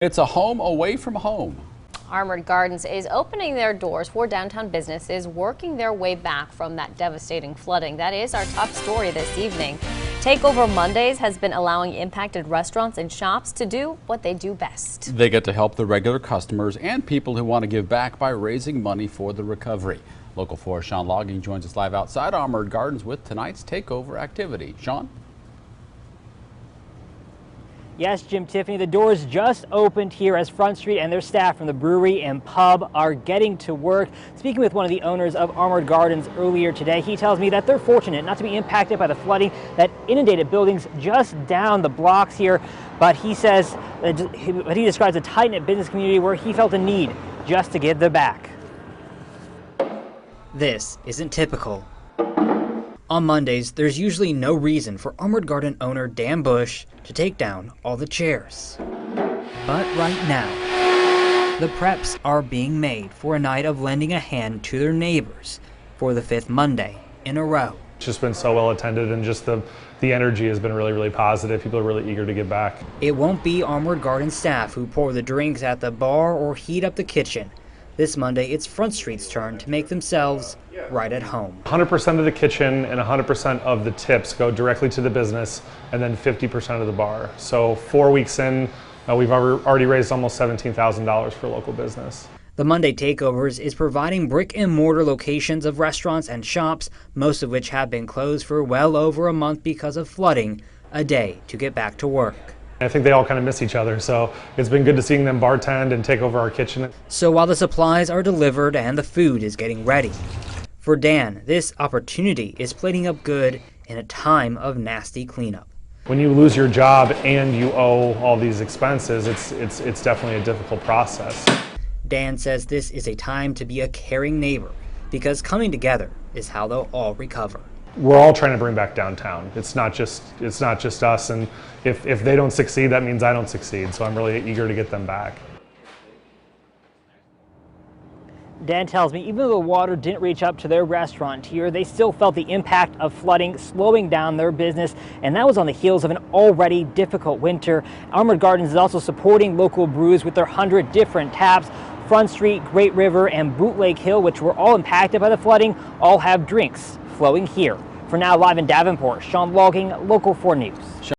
It's a home away from home. Armored Gardens is opening their doors for downtown businesses working their way back from that devastating flooding. That is our top story this evening. Takeover Mondays has been allowing impacted restaurants and shops to do what they do best. They get to help the regular customers and people who want to give back by raising money for the recovery. Local 4's Sean Logging joins us live outside Armored Gardens with tonight's takeover activity. Sean? Yes, Jim, Tiffany, the doors just opened here as Front Street and their staff from the brewery and pub are getting to work. Speaking with one of the owners of Armored Gardens earlier today, he tells me that they're fortunate not to be impacted by the flooding that inundated buildings just down the blocks here. But he says, what he describes a tight-knit business community where he felt a need just to give them back. This isn't typical. On Mondays, there's usually no reason for Armored Garden owner Dan Bush to take down all the chairs. But right now, the preps are being made for a night of lending a hand to their neighbors for the 5th Monday in a row. It's just been so well attended, and just the energy has been really positive. People are really eager to get back. It won't be Armored Garden staff who pour the drinks at the bar or heat up the kitchen. This Monday, it's Front Street's turn to make themselves right at home. 100% of the kitchen and 100% of the tips go directly to the business, and then 50% of the bar. So 4 weeks in, we've already raised almost $17,000 for local business. The Monday Takeovers is providing brick and mortar locations of restaurants and shops, most of which have been closed for well over a month because of flooding, a day to get back to work. I think they all kind of miss each other, so it's been good to seeing them bartend and take over our kitchen. So while the supplies are delivered and the food is getting ready, for Dan, this opportunity is plating up good in a time of nasty cleanup. When you lose your job and you owe all these expenses, it's definitely a difficult process. Dan says this is a time to be a caring neighbor because coming together is how they'll all recover. We're all trying to bring back downtown. It's not just us, and if they don't succeed, that means I don't succeed. So I'm really eager to get them back. Dan tells me even though the water didn't reach up to their restaurant here, they still felt the impact of flooding slowing down their business, and that was on the heels of an already difficult winter. Armored Gardens is also supporting local brews with their 100 different taps. Front Street, Great River, and Bootleg Hill, which were all impacted by the flooding, all have drinks flowing here. For now, live in Davenport, Sean Logging, Local 4 News.